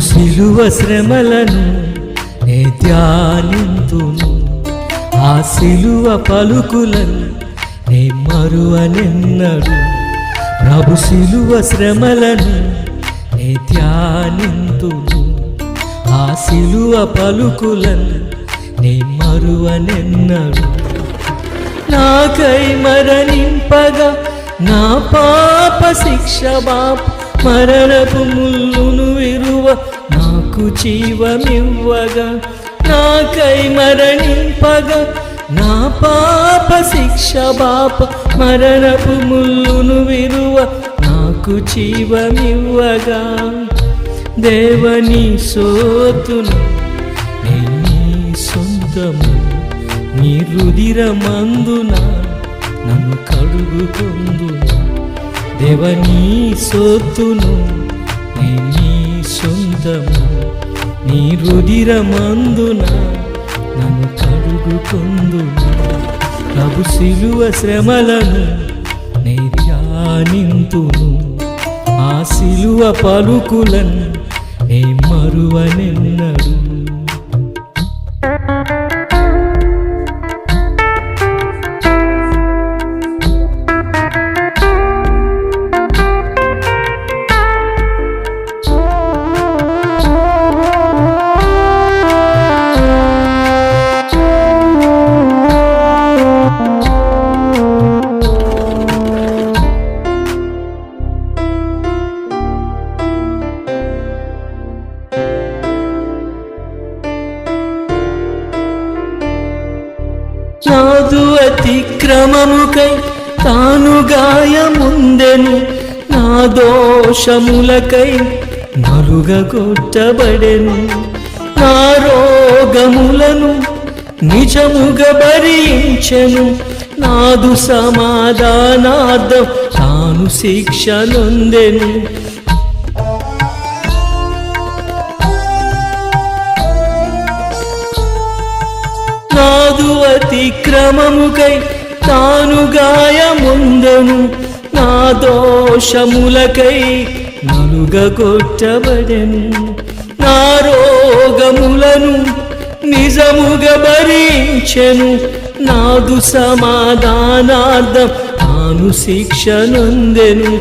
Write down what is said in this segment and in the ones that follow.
సిలువ శ్రమలను నే ధ్యానింతును, ఆ సిలువ పలుకులను నే మరువనెన్నడు. ప్రభు సిలువ శ్రమలను నే ధ్యానింతును, ఆ సిలువ పలుకులను నే మరువనెన్నడు. నాకై మరణింపగా నా పాప శిక్ష బాప్ మరణపు ముల్లును విరువ నాకు జీవమివ్వగా. నాకై మరణింపగా నా పాప శిక్ష బాప మరణపు ముల్లును విరువ నాకు జీవమివ్వగా. దేవని సోతును నీ సొంతము, నీ రుధిరమందున నన్ను కడుగుతుందును. దేవని సోతును నీ సొంతము, నీ రుధిరమందున నన్ను కడుగుతుందును. ప్రభు సిలువ శ్రమలను నే ధ్యానింతును, ఆ సిలువ పలుకులను నే మరువనెన్నడు. నాదు అతిక్రమముకై తాను గాయముందెను, నా దోషములకై నలుగగొట్టబడెను. నా రోగములను నిజముగా భరించెను, నాదు సమాధానార్థం తాను శిక్ష నొందెను. నాదు అతిక్రమముకై తాను గాయముందెను, నా దోషములకై నలుగగొట్టబడెను. నా రోగములను నిజముగా భరించెను, నాదు సమాధానార్థం తాను శిక్ష నొందెను.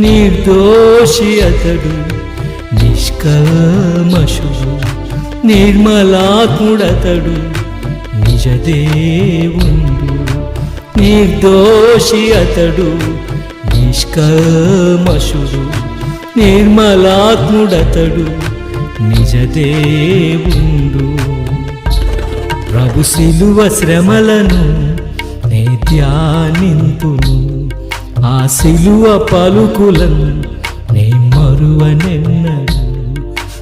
నిర్దోషి అతడు, నిష్కల్మషుడు, నిర్మలాత్ముడతడు, నిజ దేవుండు. నిర్దోషి అతడు, నిష్కల్మషుడు, నిర్మలాత్ముడతడు, నిజ దేవుండు. ప్రభు సిలువ శ్రమలను నే ధ్యానింతును, ఆ సిలువ పలుకులను నే మరువనెన్నడు.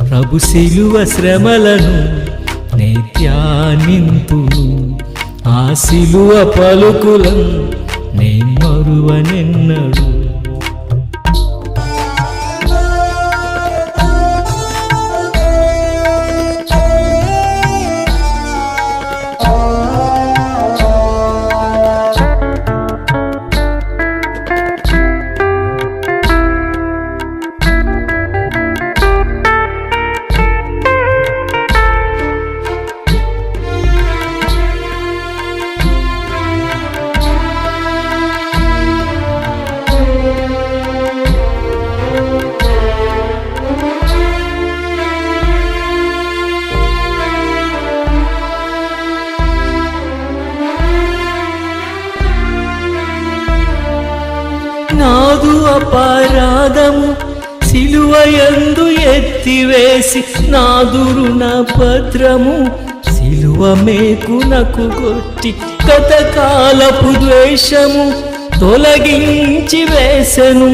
ప్రభు సిలువ శ్రమలను నే ధ్యానింతును, ఆ సిలువ పలుకులను నే మరువనెన్నడు. నాదు అపరాధము సిలువయందు ఎత్తివేసి, నాదు రుణ పత్రము సిలువ మేకునకు కొట్టి, గతకాలపు ద్వేషము తొలగించి వేసెను.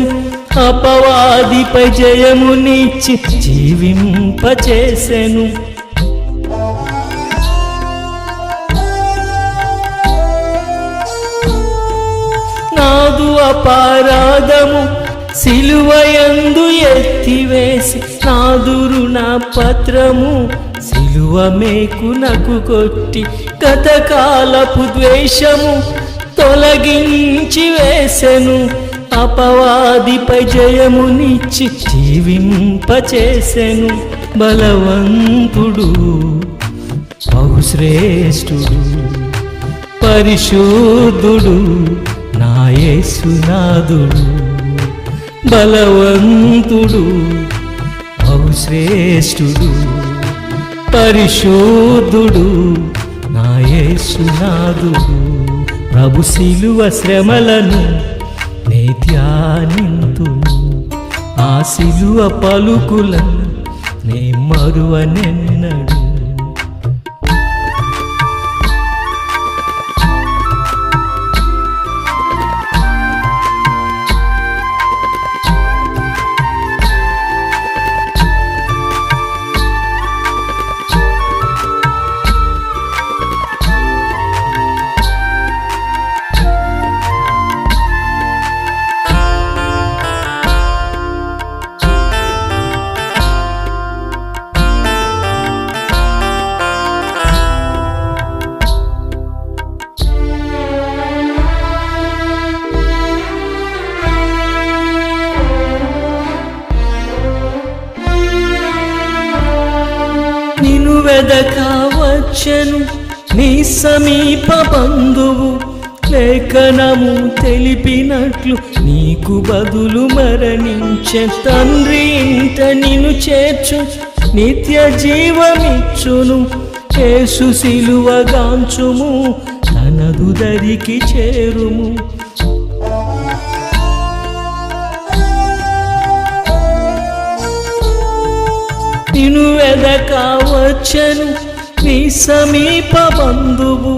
అపవాదిపై జయమునిచ్చి జీవింపచేసెను. నాదు అపరాధము సిలువయందు ఎత్తివేసి, నాదు రుణ పత్రము సిలువ మేకునకు కొట్టి, గతకాలపు ద్వేషము తొలగించి వేసెను. అపవాదిపై జయమునిచ్చి జీవింపచేసెను. బలవంతుడు బహుశ్రేష్ఠుడు పరిశుద్ధుడు నా యేసునాథుడు బలవంతుడు బహుశ్రేష్ఠుడు పరిశుద్ధుడు నా యేసునాథుడు ప్రభు శిలువ శ్రమలను నే ధ్యానింతును ఆ శిలువ పలుకులను నే మరువనెన్నడు నిన్ను వెదక వచ్చెను నీ సమీప బంధువు లేఖనము తెలిపినట్లు నీకు బదులు మరణించే తండ్రి ఇంట నిన్ను చేర్చు నిత్య జీవమిచ్చును యేసు సిలువగాంచుము తనదు దరికి చేరుము నిన్ను వెదక వచ్చెను నీ సమీప బంధువు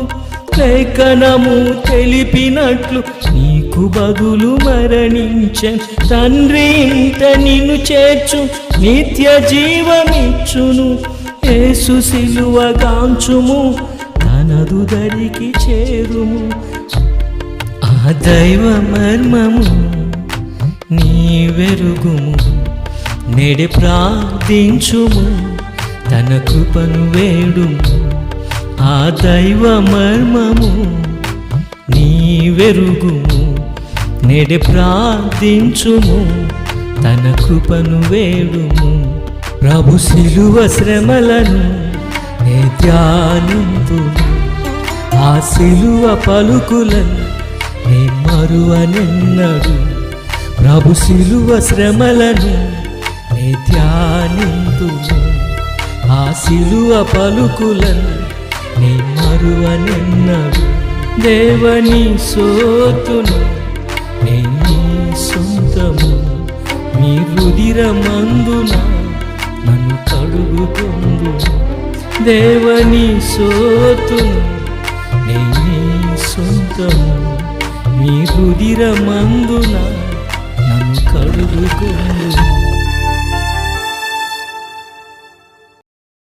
లేఖనము తెలిపినట్లు నీకు బదులు మరణించె తండ్రి ఇంట నిన్ను చేర్చు నిత్య జీవమిచ్చును యేసు సిలువగాంచుము తనదు దరికి చేరుము ఆ దైవ మర్మము నీ వెరుగుము నేడే ప్రార్థించుము తన కృపను వేడుము ఆ దైవ మర్మము నీ వెరుగుము నేడే ప్రార్థించుము తన కృపను వేడుము ప్రభు శిలువ శ్రమలను నే ధ్యానింతును ఆ శిలువ పలుకులను నే మరువనెన్నడు ప్రభు శిలువ శ్రమలను నే ధ్యానింతును ఆ శిలువ పలుకులను నే మరువనెన్నడు దేవని సోతును నే నీ సొంతము నీ రుధిరమందున నన్ను కడుగుకొందును దేవని సోతును నే నీ సొంతము నీ రుధిరమందున నన్ను కడుగుకొందును